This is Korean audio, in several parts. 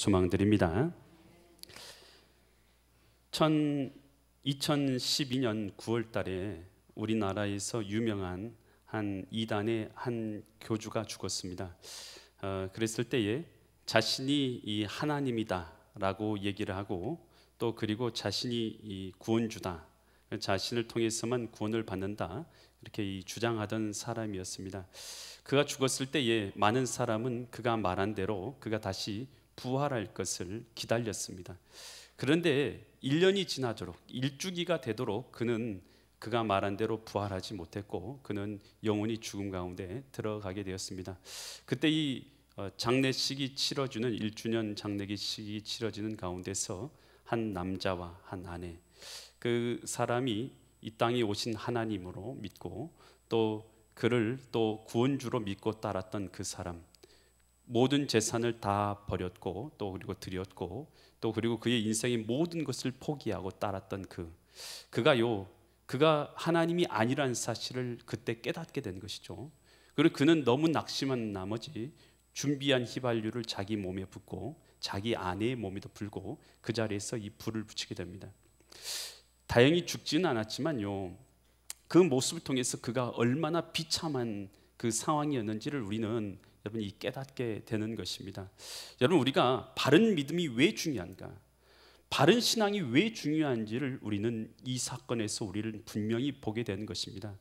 소망드립니다. 2012년 9월 달에 우리나라에서 유명한 한 이단의 한 교주가 죽었습니다. 그랬을 때에 자신이 이 하나님이다 라고 얘기를 하고, 또 그리고 자신이 이 구원주다, 자신을 통해서만 구원을 받는다, 이렇게 주장하던 사람이었습니다. 그가 죽었을 때에 많은 사람은 그가 말한 대로 그가 다시 부활할 것을 기다렸습니다. 그런데 1년이 지나도록, 일주기가 되도록 그가 말한 대로 부활하지 못했고, 그는 영원히 죽음 가운데 들어가게 되었습니다. 그때 이 장례식이 치러지는 1주년 장례식이 치러지는 가운데서 한 남자와 한 아내, 그 사람이 이 땅에 오신 하나님으로 믿고 또 그를 또 구원주로 믿고 따랐던 그 사람, 모든 재산을 다 버렸고 또 그리고 드렸고 또 그리고 그의 인생의 모든 것을 포기하고 따랐던 그가 하나님이 아니라는 사실을 그때 깨닫게 된 것이죠. 그리고 그는 너무 낙심한 나머지 준비한 휘발유를 자기 몸에 붓고 자기 아내의 몸에도 불고 그 자리에서 이 불을 붙이게 됩니다. 다행히 죽지는 않았지만요, 그 모습을 통해서 그가 얼마나 비참한 그 상황이었는지를 우리는 여러분 깨닫게 되는 것입니다. 여러분, 우리가 바른 믿음이 왜 중요한가, 바른 신앙이 왜 중요한지를 우리는 이 사건에서 우리를 분명히 보게 되는 것입니다.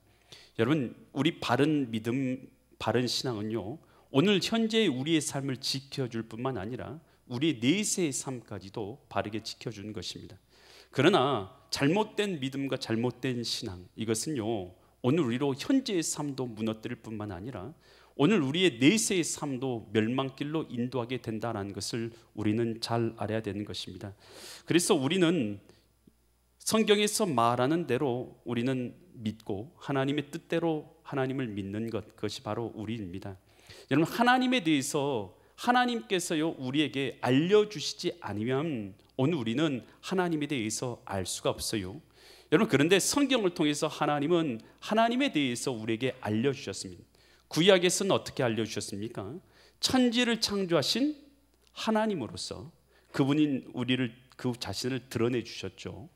여러분, 우리 바른 믿음, 바른 신앙은요, 오늘 현재의 우리의 삶을 지켜줄 뿐만 아니라 우리의 내세의 삶까지도 바르게 지켜주는 것입니다. 그러나 잘못된 믿음과 잘못된 신앙, 이것은요, 오늘 우리로 현재의 삶도 무너뜨릴 뿐만 아니라 오늘 우리의 내세의 삶도 멸망길로 인도하게 된다는 것을 우리는 잘 알아야 되는 것입니다. 그래서 우리는 성경에서 말하는 대로 우리는 믿고 하나님의 뜻대로 하나님을 믿는 것, 그것이 바로 우리입니다. 여러분, 하나님에 대해서 하나님께서요 우리에게 알려주시지 않으면 오늘 우리는 하나님에 대해서 알 수가 없어요. 여러분, 그런데 성경을 통해서 하나님은 하나님에 대해서 우리에게 알려주셨습니다. 구약에서는 어떻게 알려주셨습니까? 천지를 창조하신 하나님으로서 그분인 우리를, 그 자신을 드러내 주셨죠.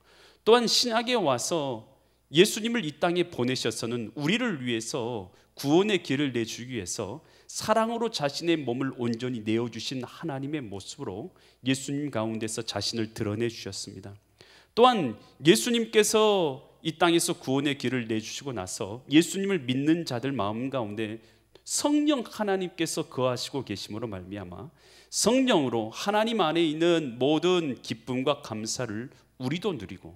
또한 신약에 와서 예수님을 이 땅에 보내셔서는 우리를 위해서 구원의 길을 내주기 위해서 사랑으로 자신의 몸을 온전히 내어주신 하나님의 모습으로 예수님 가운데서 자신을 드러내 주셨습니다. 또한 예수님께서 이 땅에서 구원의 길을 내주시고 나서 예수님을 믿는 자들 마음 가운데 성령 하나님께서 거하시고 계심으로 말미암아 성령으로 하나님 안에 있는 모든 기쁨과 감사를 우리도 누리고,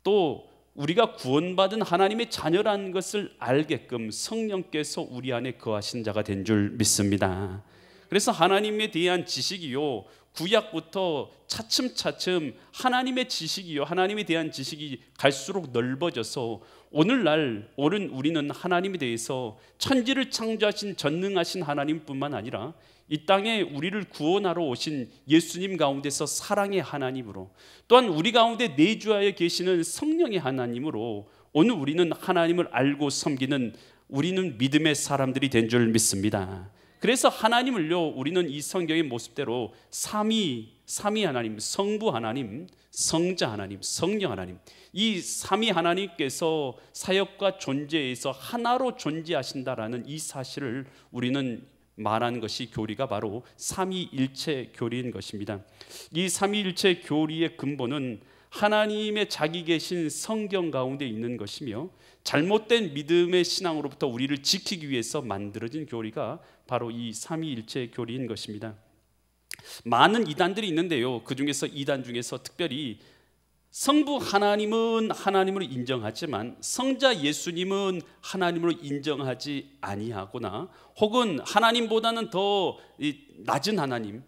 또 우리가 구원받은 하나님의 자녀라는 것을 알게끔 성령께서 우리 안에 거하신 자가 된 줄 믿습니다. 그래서 하나님에 대한 지식이요, 구약부터 차츰차츰 하나님의 지식이요, 하나님에 대한 지식이 갈수록 넓어져서 오늘날 우리는 하나님에 대해서 천지를 창조하신 전능하신 하나님뿐만 아니라 이 땅에 우리를 구원하러 오신 예수님 가운데서 사랑의 하나님으로, 또한 우리 가운데 내주하여 계시는 성령의 하나님으로 오늘 우리는 하나님을 알고 섬기는, 우리는 믿음의 사람들이 된 줄 믿습니다. 그래서 하나님을요, 우리는 이 성경의 모습대로 삼위 하나님, 성부 하나님, 성자 하나님, 성령 하나님, 이 삼위 하나님께서 사역과 존재에서 하나로 존재하신다라는 이 사실을 우리는 말하는 것이 교리가 바로 삼위일체 교리인 것입니다. 이 삼위일체 교리의 근본은 하나님의 자기 계신 성경 가운데 있는 것이며, 잘못된 믿음의 신앙으로부터 우리를 지키기 위해서 만들어진 교리가 바로 이 삼위일체 교리인 것입니다. 많은 이단들이 있는데요, 그 중에서 이단 중에서 특별히 성부 하나님은 하나님으로 인정하지만 성자 예수님은 하나님으로 인정하지 아니하거나, 혹은 하나님보다는 더 낮은 하나님,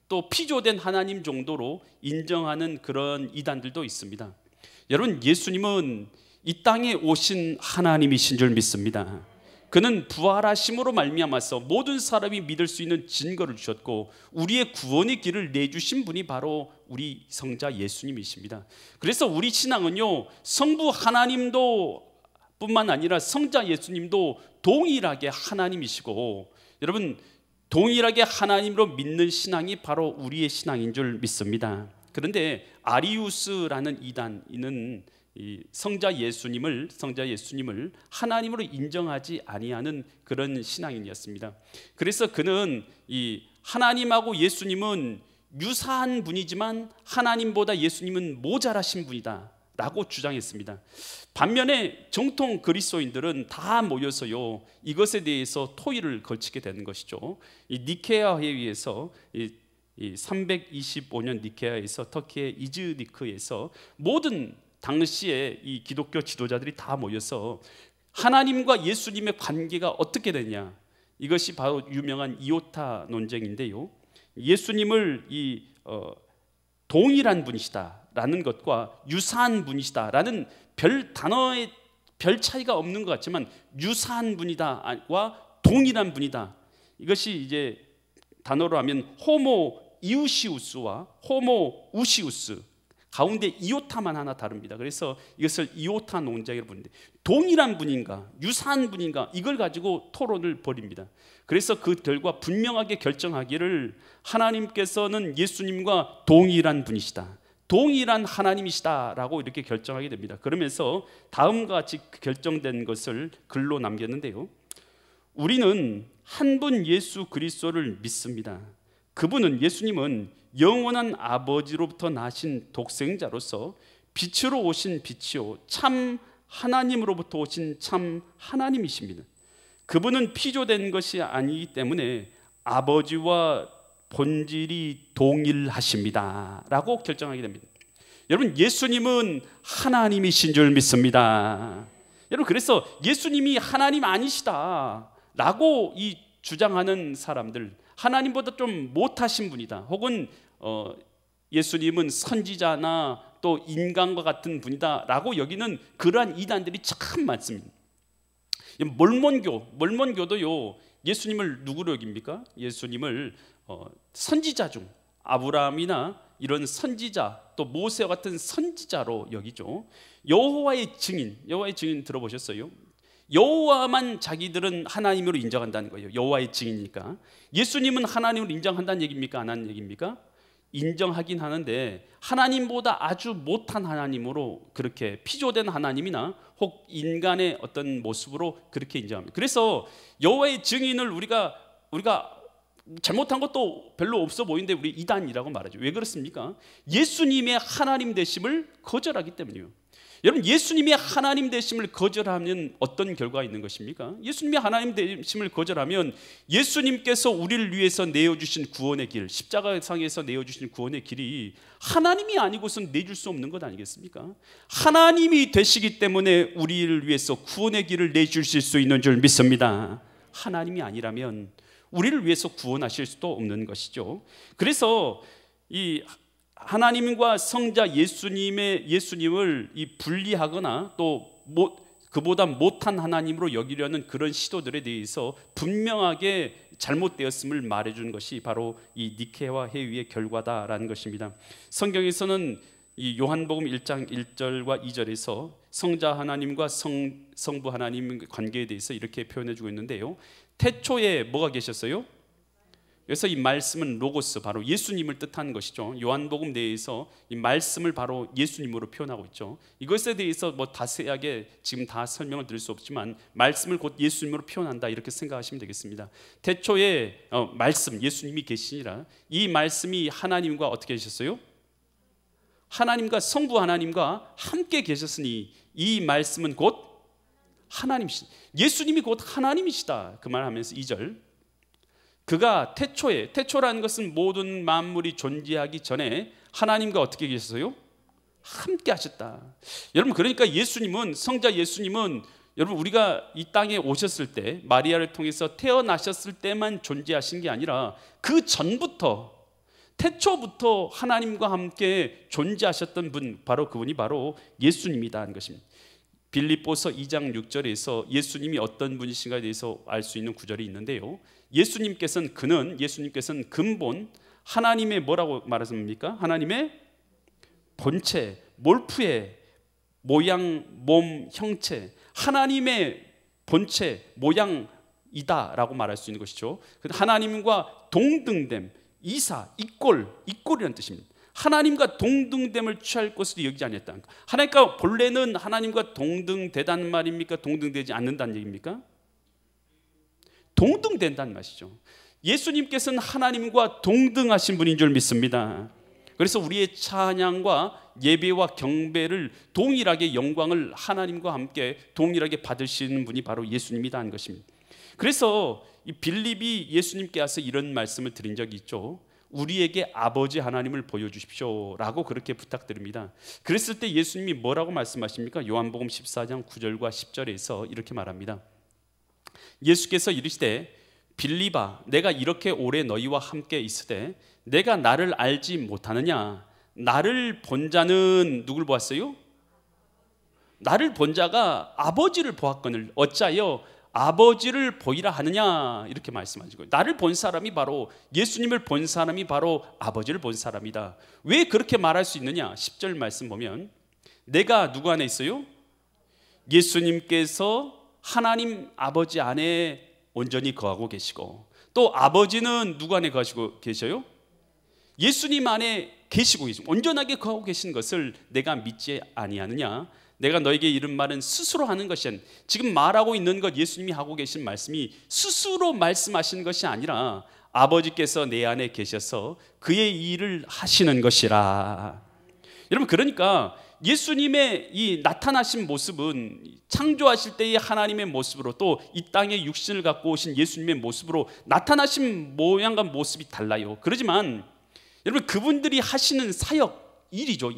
또 피조된 하나님 정도로 인정하는 그런 이단들도 있습니다. 여러분, 예수님은 이 땅에 오신 하나님이신 줄 믿습니다. 그는 부활하심으로 말미암아서 모든 사람이 믿을 수 있는 증거를 주셨고, 우리의 구원의 길을 내주신 분이 바로 우리 성자 예수님이십니다. 그래서 우리 신앙은요, 성부 하나님도 뿐만 아니라 성자 예수님도 동일하게 하나님이시고, 여러분 동일하게 하나님으로 믿는 신앙이 바로 우리의 신앙인 줄 믿습니다. 그런데 아리우스라는 이단은 이 성자 예수님을 하나님으로 인정하지 아니하는 그런 신앙인이었습니다. 그래서 그는 이 하나님하고 예수님은 유사한 분이지만 하나님보다 예수님은 모자라신 분이다 라고 주장했습니다. 반면에 정통 그리스도인들은 다 모여서요 이것에 대해서 토의를 걸치게 되는 것이죠. 이 니케아 회의에서 이 325년 니케아에서 터키의 이즈니크에서 모든 당시에 이 기독교 지도자들이 다 모여서 하나님과 예수님의 관계가 어떻게 되냐, 이것이 바로 유명한 이오타 논쟁인데요. 예수님을 동일한 분이시다라는 것과 유사한 분이시다라는 단어의 별 차이가 없는 것 같지만 유사한 분이다와 동일한 분이다, 이것이 이제 단어로 하면 호모 이우시우스와 호모 우시우스, 가운데 이오타만 하나 다릅니다. 그래서 이것을 이오타 논쟁이라고 부르는데, 동일한 분인가 유사한 분인가 이걸 가지고 토론을 벌입니다. 그래서 그 결과 분명하게 결정하기를 하나님께서는 예수님과 동일한 분이시다, 동일한 하나님이시다라고 이렇게 결정하게 됩니다. 그러면서 다음과 같이 결정된 것을 글로 남겼는데요. 우리는 한 분 예수 그리스도를 믿습니다. 그분은, 예수님은 영원한 아버지로부터 나신 독생자로서 빛으로 오신 빛이요 참 하나님으로부터 오신 참 하나님이십니다. 그분은 피조된 것이 아니기 때문에 아버지와 본질이 동일하십니다 라고 결정하게 됩니다. 여러분, 예수님은 하나님이신 줄 믿습니다. 여러분, 그래서 예수님이 하나님 아니시다 라고 이 주장하는 사람들, 하나님보다 좀 못하신 분이다, 혹은 예수님은 선지자나 또 인간과 같은 분이다 라고 여기는 그러한 이단들이 참 많습니다. 몰몬교도요 예수님을 누구로 여깁니까? 예수님을 선지자 중 아브라함이나 이런 선지자, 또 모세와 같은 선지자로 여기죠. 여호와의 증인 들어보셨어요? 여호와만 자기들은 하나님으로 인정한다는 거예요. 여호와의 증인이니까. 예수님은 하나님으로 인정한다는 얘기입니까? 안 하는 얘기입니까? 인정하긴 하는데 하나님보다 아주 못한 하나님으로, 그렇게 피조된 하나님이나 혹 인간의 어떤 모습으로 그렇게 인정합니다. 그래서 여호와의 증인을 우리가 잘못한 것도 별로 없어 보이는데 우리 이단이라고 말하죠. 왜 그렇습니까? 예수님의 하나님 되심을 거절하기 때문이에요. 여러분, 예수님이 하나님 되심을 거절하면 어떤 결과가 있는 것입니까? 예수님이 하나님 되심을 거절하면 예수님께서 우리를 위해서 내어주신 구원의 길, 십자가상에서 내어주신 구원의 길이 하나님이 아니고선 내줄 수 없는 것 아니겠습니까? 하나님이 되시기 때문에 우리를 위해서 구원의 길을 내주실 수 있는 줄 믿습니다. 하나님이 아니라면 우리를 위해서 구원하실 수도 없는 것이죠. 그래서 이 하나님과 성자 예수님을 분리하거나 또 그보다 못한 하나님으로 여기려는 그런 시도들에 대해서 분명하게 잘못되었음을 말해준 것이 바로 이 니케아 회의의 결과다라는 것입니다. 성경에서는 이 요한복음 1장 1절과 2절에서 성자 하나님과 성부 하나님 관계에 대해서 이렇게 표현해주고 있는데요. 태초에 뭐가 계셨어요? 그래서 이 말씀은 로고스, 바로 예수님을 뜻하는 것이죠. 요한복음 내에서 이 말씀을 바로 예수님으로 표현하고 있죠. 이것에 대해서 뭐 자세하게 지금 다 설명을 드릴 수 없지만 말씀을 곧 예수님으로 표현한다, 이렇게 생각하시면 되겠습니다. 태초에 말씀, 예수님이 계시니라. 이 말씀이 하나님과 어떻게 계셨어요? 하나님과 성부 하나님과 함께 계셨으니 이 말씀은 곧 하나님이시다. 예수님이 곧 하나님이시다, 그 말하면서 2절, 그가 태초라는 것은 모든 만물이 존재하기 전에 하나님과 어떻게 계셨어요? 함께 하셨다. 여러분, 그러니까 예수님은, 성자 예수님은, 여러분, 우리가 이 땅에 오셨을 때, 마리아를 통해서 태어나셨을 때만 존재하신 게 아니라 그 전부터, 태초부터 하나님과 함께 존재하셨던 분, 바로 그분이 바로 예수님이다 하는 것입니다. 빌립보서 2장 6절에서 예수님이 어떤 분이신가에 대해서 알 수 있는 구절이 있는데요. 예수님께서는 근본 하나님의 뭐라고 말했습니까? 하나님의 본체, 몰프의 모양, 몸, 형체, 하나님의 본체, 모양, 이다라고 말할 수 있는 것이죠. 하나님과 동등됨, 이사, 이꼴이라는 뜻입니다. 하나님과 동등됨을 취할 것으로 여기지 아니했다. 하나님과 본래는 하나님과 동등되다는 말입니까? 동등되지 않는다는 얘기입니까? 동등된다는 말이죠. 예수님께서는 하나님과 동등하신 분인 줄 믿습니다. 그래서 우리의 찬양과 예배와 경배를 동일하게 영광을 하나님과 함께 동일하게 받으시는 분이 바로 예수님이다 하는 것입니다. 그래서 이 빌립이 예수님께 와서 이런 말씀을 드린 적이 있죠. 우리에게 아버지 하나님을 보여주십시오 라고 그렇게 부탁드립니다. 그랬을 때 예수님이 뭐라고 말씀하십니까? 요한복음 14장 9절과 10절에서 이렇게 말합니다. 예수께서 이르시되 빌립아 내가 이렇게 오래 너희와 함께 있으되 내가 나를 알지 못하느냐? 나를 본 자는 누굴 보았어요? 나를 본 자가 아버지를 보았거늘 어찌하여 아버지를 보이라 하느냐? 이렇게 말씀하시고, 나를 본 사람이 바로 예수님을 본 사람이 바로 아버지를 본 사람이다. 왜 그렇게 말할 수 있느냐? 10절 말씀 보면 내가 누구 안에 있어요? 예수님께서 하나님 아버지 안에 온전히 거하고 계시고, 또 아버지는 누구 안에 거하시고 계셔요? 예수님 안에 계시고 계시고 온전하게 거하고 계신 것을 내가 믿지 아니하느냐? 내가 너에게 이른 말은 스스로 하는 것이 아니라, 지금 말하고 있는 것, 예수님이 하고 계신 말씀이 스스로 말씀하시는 것이 아니라 아버지께서 내 안에 계셔서 그의 일을 하시는 것이라. 여러분, 그러니까 예수님의 이 나타나신 모습은 창조하실 때의 하나님의 모습으로, 또 이 땅에 육신을 갖고 오신 예수님의 모습으로 나타나신 모양과 모습이 달라요. 그렇지만 여러분, 그분들이 하시는 사역, 일이죠.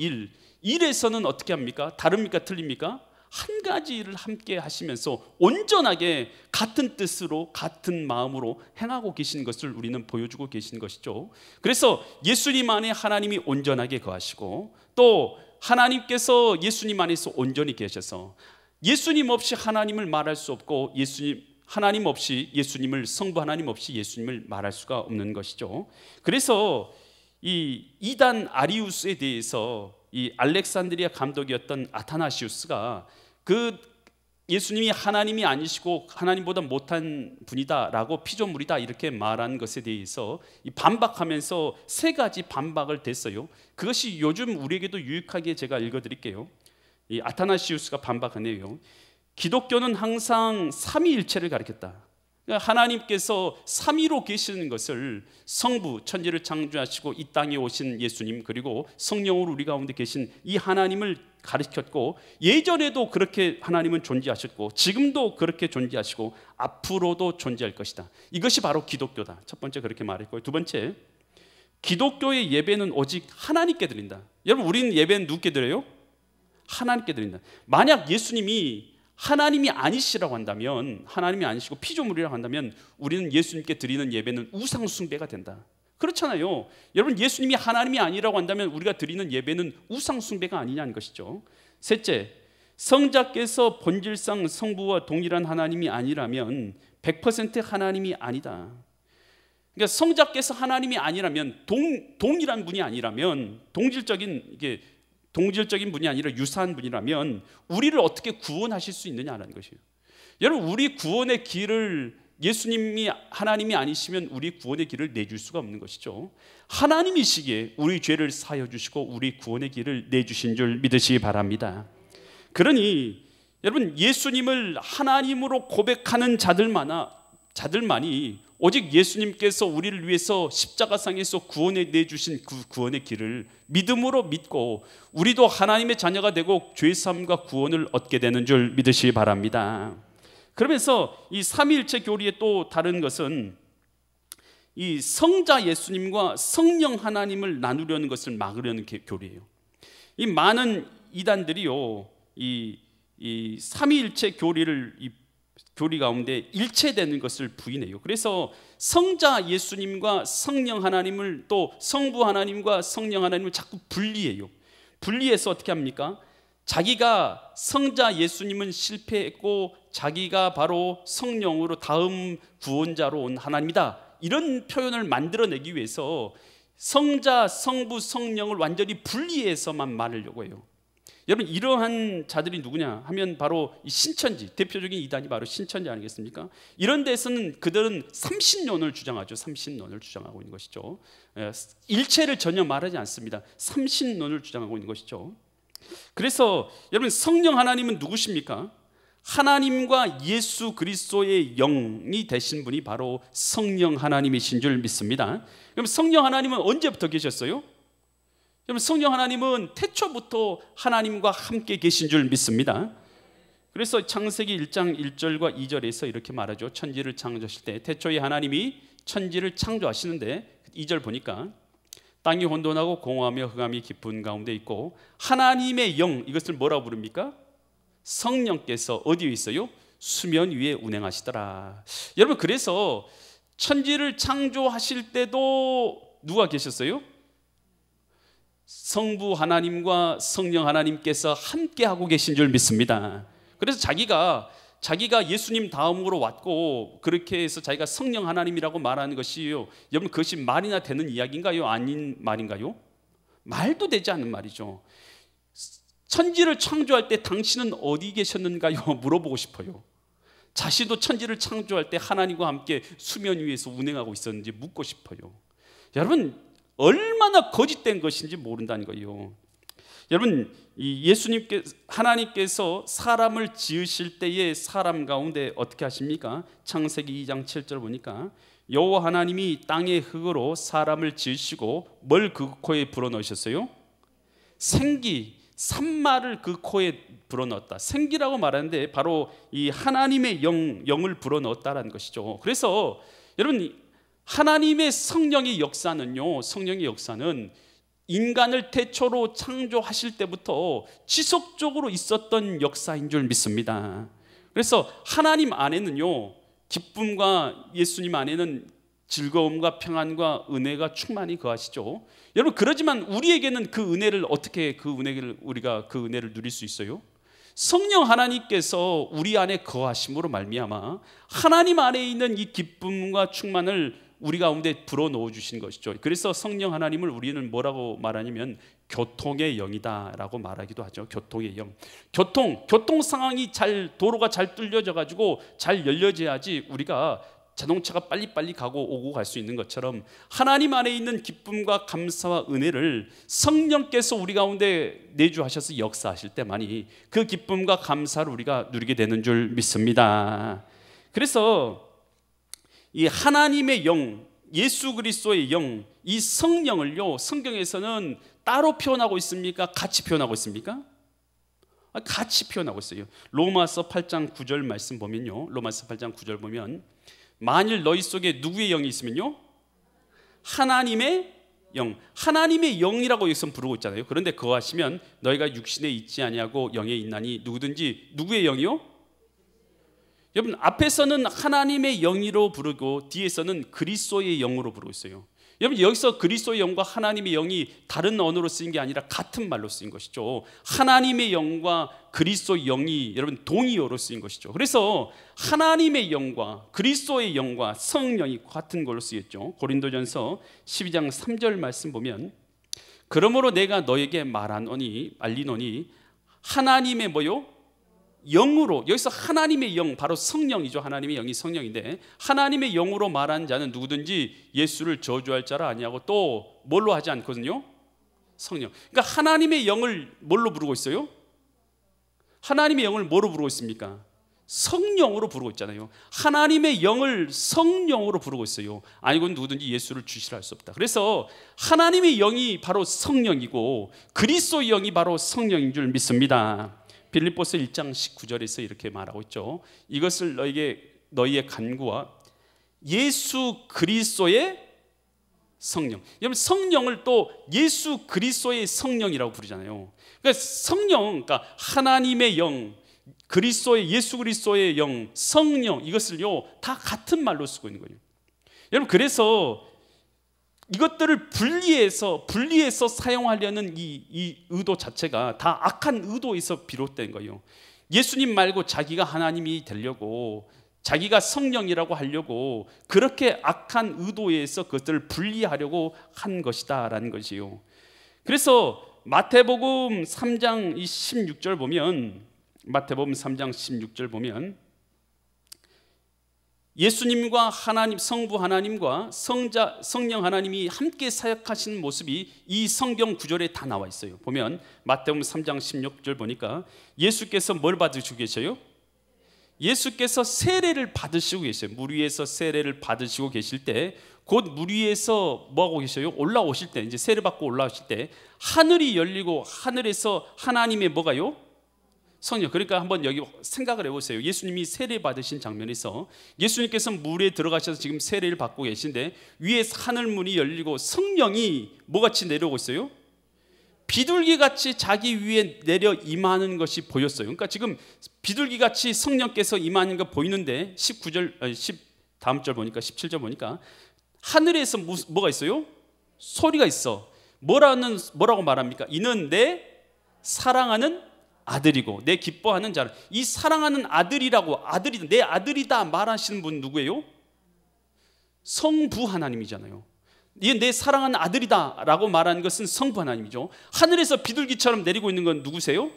일에서는 어떻게 합니까? 다릅니까? 틀립니까? 한 가지 일을 함께 하시면서 온전하게 같은 뜻으로 같은 마음으로 행하고 계신 것을 우리는 보여주고 계신 것이죠. 그래서 예수님 안에 하나님이 온전하게 거하시고, 또 하나님께서 예수님 안에서 온전히 계셔서 예수님 없이 하나님을 말할 수 없고, 하나님 없이 예수님을, 성부 하나님 없이 예수님을 말할 수가 없는 것이죠. 그래서 이 이단 아리우스에 대해서 이 알렉산드리아 감독이었던 아타나시우스가 그 예수님이 하나님이 아니시고 하나님보다 못한 분이다라고 피조물이다 이렇게 말한 것에 대해서 반박하면서 세 가지 반박을 댔어요. 그것이 요즘 우리에게도 유익하게 제가 읽어드릴게요. 이 아타나시우스가 반박하네요. 기독교는 항상 삼위일체를 가리켰다. 하나님께서 삼위로 계시는 것을, 성부, 천지를 창조하시고 이 땅에 오신 예수님, 그리고 성령으로 우리 가운데 계신 이 하나님을 가르쳤고, 예전에도 그렇게 하나님은 존재하셨고 지금도 그렇게 존재하시고 앞으로도 존재할 것이다. 이것이 바로 기독교다. 첫 번째 그렇게 말했고요. 두 번째, 기독교의 예배는 오직 하나님께 드린다. 여러분, 우리는 예배는 누구께 드려요? 하나님께 드린다. 만약 예수님이 하나님이 아니시라고 한다면, 하나님이 아니시고 피조물이라고 한다면 우리는 예수님께 드리는 예배는 우상 숭배가 된다. 그렇잖아요. 여러분, 예수님이 하나님이 아니라고 한다면 우리가 드리는 예배는 우상 숭배가 아니냐는 것이죠. 셋째, 성자께서 본질상 성부와 동일한 하나님이 아니라면 100% 하나님이 아니다. 그러니까 성자께서 하나님이 아니라면, 동일한 분이 아니라면, 동질적인 분이 아니라 유사한 분이라면 우리를 어떻게 구원하실 수 있느냐라는 것이에요. 여러분, 우리 구원의 길을, 예수님이 하나님이 아니시면 우리 구원의 길을 내줄 수가 없는 것이죠. 하나님이시기에 우리 죄를 사하여 주시고 우리 구원의 길을 내주신 줄 믿으시기 바랍니다. 그러니 여러분, 예수님을 하나님으로 고백하는 자들만이 오직 예수님께서 우리를 위해서 십자가상에서 구원해 내주신 그 구원의 길을 믿음으로 믿고 우리도 하나님의 자녀가 되고 죄사함과 구원을 얻게 되는 줄 믿으시기 바랍니다. 그러면서 이 삼위일체 교리의 또 다른 것은 이 성자 예수님과 성령 하나님을 나누려는 것을 막으려는 교리예요. 이 많은 이단들이요, 이 삼위일체 교리 가운데 일체되는 것을 부인해요. 그래서 성자 예수님과 성령 하나님을, 또 성부 하나님과 성령 하나님을 자꾸 분리해요. 분리해서 어떻게 합니까? 자기가, 성자 예수님은 실패했고 자기가 바로 성령으로 다음 구원자로 온 하나님이다, 이런 표현을 만들어내기 위해서 성자, 성부, 성령을 완전히 분리해서만 말하려고 해요. 여러분, 이러한 자들이 누구냐 하면 바로 이 신천지, 대표적인 이단이 바로 신천지 아니겠습니까? 이런 데서는 그들은 삼신론을 주장하죠. 삼신론을 주장하고 있는 것이죠. 일체를 전혀 말하지 않습니다. 삼신론을 주장하고 있는 것이죠. 그래서 여러분, 성령 하나님은 누구십니까? 하나님과 예수 그리스도의 영이 되신 분이 바로 성령 하나님이신 줄 믿습니다. 그럼 성령 하나님은 언제부터 계셨어요? 여러분, 성령 하나님은 태초부터 하나님과 함께 계신 줄 믿습니다. 그래서 창세기 1장 1절과 2절에서 이렇게 말하죠. 천지를 창조하실 때 태초에 하나님이 천지를 창조하시는데 2절 보니까 땅이 혼돈하고 공허하며 흑암이 깊은 가운데 있고 하나님의 영, 이것을 뭐라고 부릅니까? 성령께서 어디에 있어요? 수면 위에 운행하시더라. 여러분, 그래서 천지를 창조하실 때도 누가 계셨어요? 성부 하나님과 성령 하나님께서 함께 하고 계신 줄 믿습니다. 그래서 자기가 예수님 다음으로 왔고 그렇게 해서 자기가 성령 하나님이라고 말하는 것이요, 여러분, 그것이 말이나 되는 이야기인가요? 아닌 말인가요? 말도 되지 않는 말이죠. 천지를 창조할 때 당신은 어디 계셨는가요? 물어보고 싶어요. 자신도 천지를 창조할 때 하나님과 함께 수면 위에서 운행하고 있었는지 묻고 싶어요. 여러분, 얼마나 거짓된 것인지 모른다는 거예요. 여러분, 하나님께서 사람을 지으실 때에 사람 가운데 어떻게 하십니까? 창세기 2장 7절 보니까 여호와 하나님이 땅의 흙으로 사람을 지으시고 뭘 그 코에 불어넣으셨어요? 생기, 산마를 그 코에 불어넣었다. 생기라고 말하는데 바로 이 하나님의 영을 불어넣었다라는 것이죠. 그래서 여러분, 하나님의 성령의 역사는요, 성령의 역사는 인간을 태초로 창조하실 때부터 지속적으로 있었던 역사인 줄 믿습니다. 그래서 하나님 안에는요, 기쁨과 예수님 안에는 즐거움과 평안과 은혜가 충만히 거하시죠. 여러분, 그러지만 우리에게는 우리가 그 은혜를 누릴 수 있어요? 성령 하나님께서 우리 안에 거하심으로 말미암아 하나님 안에 있는 이 기쁨과 충만을 우리 가운데 불어넣어 주신 것이죠. 그래서 성령 하나님을 우리는 뭐라고 말하냐면 교통의 영이다라고 말하기도 하죠. 교통의 영. 교통 상황이 도로가 잘 뚫려져 가지고 잘 열려져야지 우리가 자동차가 빨리빨리 가고 오고 갈 수 있는 것처럼 하나님 안에 있는 기쁨과 감사와 은혜를 성령께서 우리 가운데 내주하셔서 역사하실 때만이 그 기쁨과 감사를 우리가 누리게 되는 줄 믿습니다. 그래서 이 하나님의 영, 예수 그리스도의 영, 이 성령을요, 성경에서는 따로 표현하고 있습니까? 같이 표현하고 있습니까? 같이 표현하고 있어요. 로마서 8장 9절 말씀 보면요, 로마서 8장 9절 보면 만일 너희 속에 누구의 영이 있으면요, 하나님의 영, 하나님의 영이라고 여기서 부르고 있잖아요. 그런데 거하시면 너희가 육신에 있지 아니하고 영에 있나니 누구든지 누구의 영이요? 여러분, 앞에서는 하나님의 영이로 부르고 뒤에서는 그리스도의 영으로 부르고 있어요. 여러분, 여기서 그리스도의 영과 하나님의 영이 다른 언어로 쓰인 게 아니라 같은 말로 쓰인 것이죠. 하나님의 영과 그리스도의 영이 여러분 동의어로 쓰인 것이죠. 그래서 하나님의 영과 그리스도의 영과 성령이 같은 걸로 쓰였죠. 고린도전서 12장 3절 말씀 보면 그러므로 내가 너에게 알리노니 하나님의 뭐요? 영으로, 여기서 하나님의 영, 바로 성령이죠. 하나님의 영이 성령인데 하나님의 영으로 말하는 자는 누구든지 예수를 저주할 자라 아니하고 또 뭘로 하지 않거든요? 성령. 그러니까 하나님의 영을 뭘로 부르고 있어요? 하나님의 영을 뭐로 부르고 있습니까? 성령으로 부르고 있잖아요. 하나님의 영을 성령으로 부르고 있어요. 아니고는 누구든지 예수를 주시라 할 수 없다. 그래서 하나님의 영이 바로 성령이고 그리스도의 영이 바로 성령인 줄 믿습니다. 빌립보서 1장 19절에서 이렇게 말하고 있죠. 이것을 너희의 간구와 예수 그리스도의 성령. 여러분, 성령을 또 예수 그리스도의 성령이라고 부르잖아요. 그러니까 성령, 그러니까 하나님의 영, 예수 그리스도의 영, 성령, 이것을요 다 같은 말로 쓰고 있는 거예요. 여러분, 그래서 이것들을 분리해서 사용하려는 이 의도 자체가 다 악한 의도에서 비롯된 거예요. 예수님 말고 자기가 하나님이 되려고, 자기가 성령이라고 하려고 그렇게 악한 의도에서 그것들을 분리하려고 한 것이다라는 것이요. 그래서 마태복음 3장 16절 보면, 마태복음 3장 16절 보면 예수님과 하나님, 성부 하나님과 성령 하나님이 함께 사역하시는 모습이 이 성경 구절에 다 나와 있어요. 보면 마태복음 3장 16절 보니까 예수께서 뭘 받으시고 계셔요? 예수께서 세례를 받으시고 계셔요. 물 위에서 세례를 받으시고 계실 때, 곧 물 위에서 뭐하고 계셔요? 올라오실 때, 이제 세례 받고 올라오실 때 하늘이 열리고 하늘에서 하나님의 뭐가요? 성령. 그러니까 한번 여기 생각을 해보세요. 예수님이 세례 받으신 장면에서 예수님께서 물에 들어가셔서 지금 세례를 받고 계신데 위에 하늘문이 열리고 성령이 뭐같이 내려오고 있어요? 비둘기같이 자기 위에 내려 임하는 것이 보였어요. 그러니까 지금 비둘기같이 성령께서 임하는 거 보이는데 19절, 다음 절 보니까 17절 보니까 하늘에서 뭐가 있어요? 소리가 있어. 뭐라고 말합니까? 이는 내 사랑하는 아들이고 내 기뻐하는 자를. 이 사랑하는 아들이라고, 아들이다, 내 아들이다 말하시는 분 누구예요? 성부 하나님이잖아요. 이 내 사랑하는 아들이다 라고 말하는 것은 성부 하나님이죠. 하늘에서 비둘기처럼 내리고 있는 건 누구세요?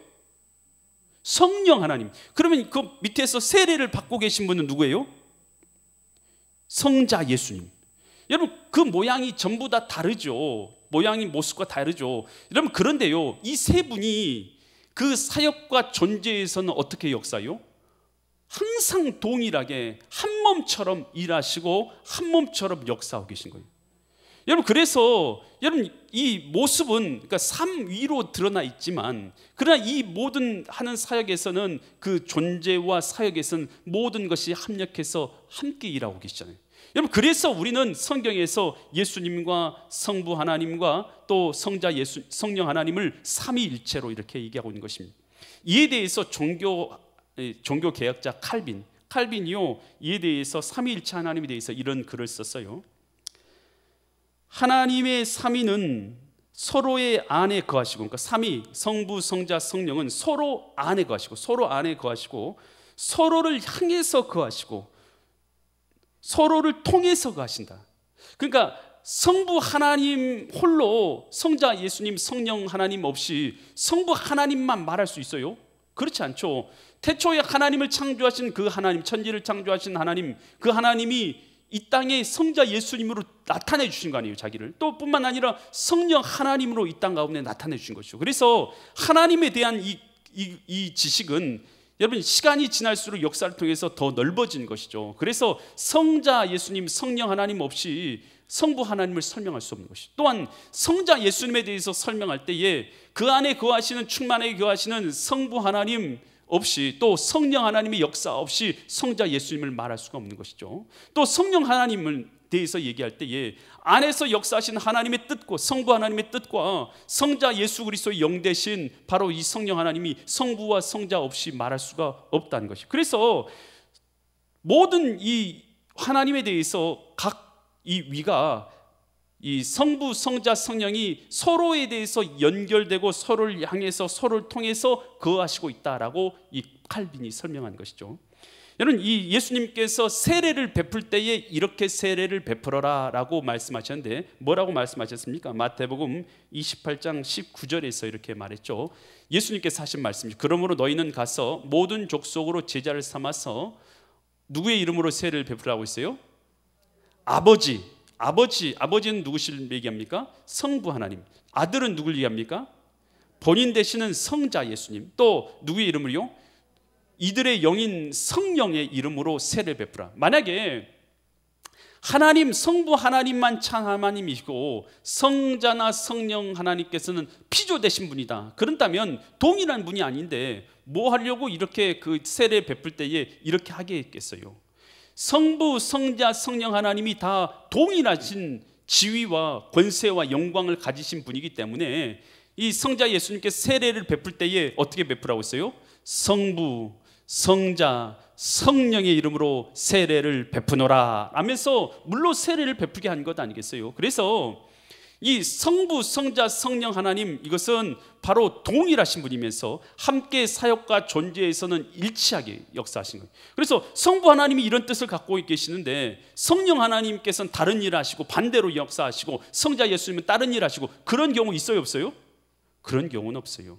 성령 하나님. 그러면 그 밑에서 세례를 받고 계신 분은 누구예요? 성자 예수님. 여러분, 그 모양이 전부 다 다르죠. 모양이 모습과 다르죠. 여러분, 그런데요, 이 세 분이 그 사역과 존재에서는 어떻게 역사요? 항상 동일하게 한 몸처럼 일하시고 한 몸처럼 역사하고 계신 거예요. 여러분, 그래서 여러분 이 모습은 그러니까 삶 위로 드러나 있지만, 그러나 이 모든 하는 사역에서는, 그 존재와 사역에서는 모든 것이 합력해서 함께 일하고 계시잖아요. 여러분, 그래서 우리는 성경에서 예수님과 성부 하나님과 또 성자 성령 하나님을 삼위일체로 이렇게 얘기하고 있는 것입니다. 이에 대해서 종교 개혁자 칼빈이요, 이에 대해서 삼위일체 하나님에 대해서 이런 글을 썼어요. 하나님의 삼위는 서로의 안에 거하시고, 그러니까 삼위, 성부, 성자, 성령은 서로 안에 거하시고, 서로를 향해서 거하시고, 서로를 통해서 거하신다. 그러니까 성부 하나님 홀로, 성자 예수님, 성령 하나님 없이 성부 하나님만 말할 수 있어요? 그렇지 않죠. 태초에 하나님을 창조하신 그 하나님, 천지를 창조하신 하나님, 그 하나님이 이 땅에 성자 예수님으로 나타내 주신 거 아니에요, 자기를. 또 뿐만 아니라 성령 하나님으로 이 땅 가운데 나타내 주신 것이죠. 그래서 하나님에 대한 이 지식은 여러분 시간이 지날수록 역사를 통해서 더 넓어진 것이죠. 그래서 성자 예수님, 성령 하나님 없이 성부 하나님을 설명할 수 없는 것이죠. 또한 성자 예수님에 대해서 설명할 때에 그 안에 거하시는, 충만하게 거하시는 성부 하나님 없이, 또 성령 하나님의 역사 없이 성자 예수님을 말할 수가 없는 것이죠. 또 성령 하나님을 대해서 얘기할 때에 안에서 역사하신 하나님의 뜻과 성부 하나님의 뜻과 성자 예수 그리스도의 영 대신 바로 이 성령 하나님이 성부와 성자 없이 말할 수가 없다는 것이. 그래서 모든 이 하나님에 대해서 각 이 위가, 이 성부, 성자, 성령이 서로에 대해서 연결되고 서로를 향해서, 서로를 통해서 거하시고 있다라고 이 칼빈이 설명한 것이죠. 여러분, 이 예수님께서 세례를 베풀 때에 이렇게 세례를 베풀어라 라고 말씀하셨는데 뭐라고 말씀하셨습니까? 마태복음 28장 19절에서 이렇게 말했죠. 예수님께서 하신 말씀이죠. 그러므로 너희는 가서 모든 족속으로 제자를 삼아서, 누구의 이름으로 세례를 베풀라고 했어요? 아버지는 누구를 얘기합니까? 성부 하나님. 아들은 누구를 얘기합니까? 본인 되시는 성자 예수님. 또 누구의 이름으로요? 이들의 영인 성령의 이름으로 세례를 베풀라. 만약에 하나님, 성부 하나님만 참 하나님이시고 성자나 성령 하나님께서는 피조 되신 분이다, 그런다면 동일한 분이 아닌데 뭐 하려고 이렇게 그 세례 베풀 때에 이렇게 하게 했겠어요? 성부, 성자, 성령 하나님이 다 동일하신 지위와 권세와 영광을 가지신 분이기 때문에 이 성자 예수님께서 세례를 베풀 때에 어떻게 베풀라고 했어요? 성부, 성자, 성령의 이름으로 세례를 베푸노라 하면서 물로 세례를 베풀게 한 것 아니겠어요? 그래서 이 성부, 성자, 성령 하나님, 이것은 바로 동일하신 분이면서 함께 사역과 존재에서는 일치하게 역사하신 거예요. 그래서 성부 하나님이 이런 뜻을 갖고 계시는데 성령 하나님께서는 다른 일을 하시고 반대로 역사하시고 성자 예수님은 다른 일을 하시고, 그런 경우 있어요, 없어요? 그런 경우는 없어요.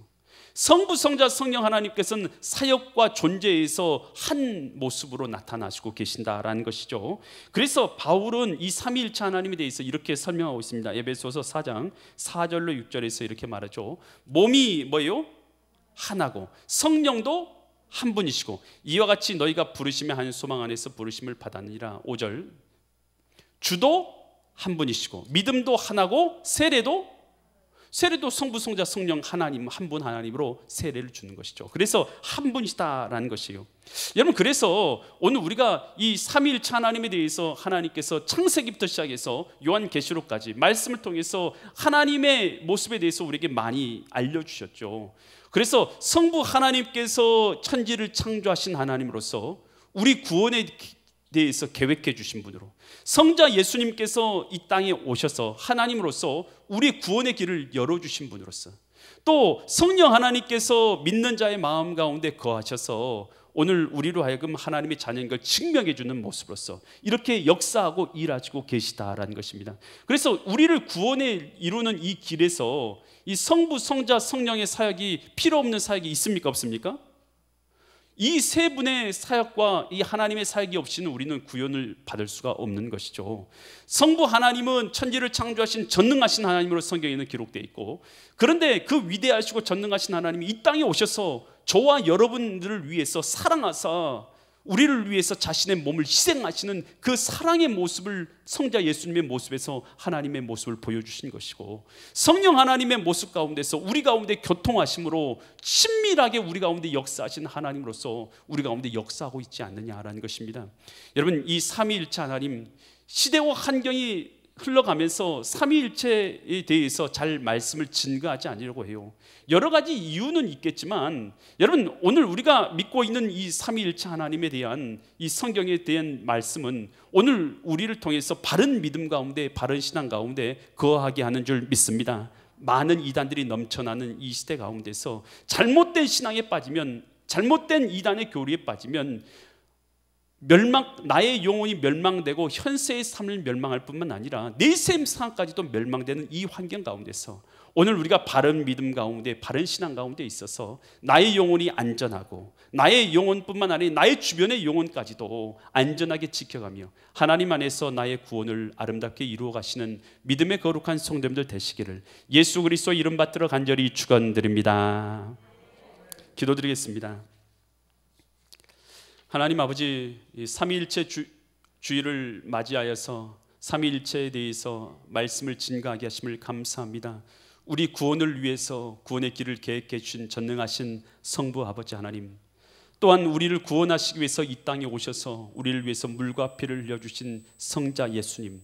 성부, 성자, 성령 하나님께서는 사역과 존재에서 한 모습으로 나타나시고 계신다라는 것이죠. 그래서 바울은 이 삼위일체 하나님에 대해서 이렇게 설명하고 있습니다. 에베소서 4장 4절로 6절에서 이렇게 말하죠. 몸이 뭐예요? 하나고 성령도 한 분이시고 이와 같이 너희가 부르심의 한 소망 안에서 부르심을 받았느니라. 5절 주도 한 분이시고 믿음도 하나고 세례도 성부, 성자, 성령 하나님 한 분 하나님으로 세례를 주는 것이죠. 그래서 한 분이시다라는 것이에요. 여러분, 그래서 오늘 우리가 이 삼위일체 하나님에 대해서 하나님께서 창세기부터 시작해서 요한계시록까지 말씀을 통해서 하나님의 모습에 대해서 우리에게 많이 알려주셨죠. 그래서 성부 하나님께서 천지를 창조하신 하나님으로서 우리 구원에 대해서 계획해 주신 분으로, 성자 예수님께서 이 땅에 오셔서 하나님으로서 우리 구원의 길을 열어주신 분으로서, 또 성령 하나님께서 믿는 자의 마음 가운데 거하셔서 오늘 우리로 하여금 하나님의 자녀인 걸 증명해 주는 모습으로서 이렇게 역사하고 일하시고 계시다라는 것입니다. 그래서 우리를 구원에 이루는 이 길에서 이 성부, 성자, 성령의 사역이 필요 없는 사역이 있습니까? 없습니까? 이 세 분의 사역과 이 하나님의 사역이 없이는 우리는 구원을 받을 수가 없는 것이죠. 성부 하나님은 천지를 창조하신 전능하신 하나님으로 성경에는 기록되어 있고, 그런데 그 위대하시고 전능하신 하나님이 이 땅에 오셔서 저와 여러분들을 위해서 사랑하사 우리를 위해서 자신의 몸을 희생하시는 그 사랑의 모습을 성자 예수님의 모습에서 하나님의 모습을 보여주신 것이고, 성령 하나님의 모습 가운데서 우리 가운데 교통하심으로 친밀하게 우리 가운데 역사하신 하나님으로서 우리 가운데 역사하고 있지 않느냐라는 것입니다. 여러분, 이 삼위일체 하나님, 시대와 환경이 흘러가면서 삼위일체에 대해서 잘 말씀을 증거하지 않으려고 해요. 여러 가지 이유는 있겠지만, 여러분, 오늘 우리가 믿고 있는 이 삼위일체 하나님에 대한 이 성경에 대한 말씀은 오늘 우리를 통해서 바른 믿음 가운데, 바른 신앙 가운데 거하게 하는 줄 믿습니다. 많은 이단들이 넘쳐나는 이 시대 가운데서 잘못된 신앙에 빠지면, 잘못된 이단의 교리에 빠지면 나의 영혼이 멸망되고 현세의 삶을 멸망할 뿐만 아니라 내세 상까지도 멸망되는 이 환경 가운데서 오늘 우리가 바른 믿음 가운데, 바른 신앙 가운데 있어서 나의 영혼이 안전하고, 나의 영혼뿐만 아니라 나의 주변의 영혼까지도 안전하게 지켜가며 하나님 안에서 나의 구원을 아름답게 이루어 가시는 믿음의 거룩한 성도님들 되시기를 예수 그리스도 이름 받들어 간절히 축원드립니다. 기도드리겠습니다. 하나님 아버지, 삼위일체 주일을 맞이하여서 삼위일체에 대해서 말씀을 증거하게 하심을 감사합니다. 우리 구원을 위해서 구원의 길을 계획해 주신 전능하신 성부 아버지 하나님, 또한 우리를 구원하시기 위해서 이 땅에 오셔서 우리를 위해서 물과 피를 흘려주신 성자 예수님,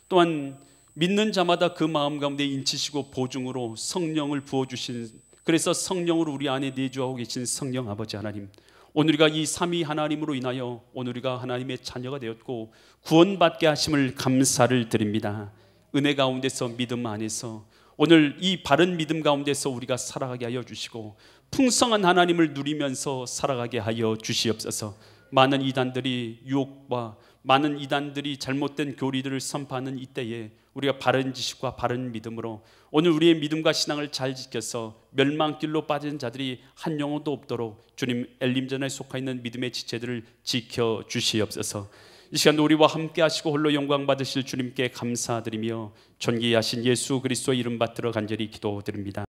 또한 믿는 자마다 그 마음 가운데 인치시고 보증으로 성령을 부어주신, 그래서 성령으로 우리 안에 내주하고 계신 성령 아버지 하나님, 오늘 우리가 이 삼위 하나님으로 인하여 오늘 우리가 하나님의 자녀가 되었고 구원받게 하심을 감사를 드립니다. 은혜 가운데서, 믿음 안에서 오늘 이 바른 믿음 가운데서 우리가 살아가게 하여 주시고 풍성한 하나님을 누리면서 살아가게 하여 주시옵소서. 많은 이단들이 유혹과 많은 이단들이 잘못된 교리들을 선포하는 이때에 우리가 바른 지식과 바른 믿음으로 오늘 우리의 믿음과 신앙을 잘 지켜서 멸망길로 빠진 자들이 한 영혼도 없도록 주님 엘림전에 속하 있는 믿음의 지체들을 지켜 주시옵소서. 이 시간 우리와 함께 하시고 홀로 영광 받으실 주님께 감사드리며 존귀하신 예수 그리스도의 이름 받들어 간절히 기도드립니다.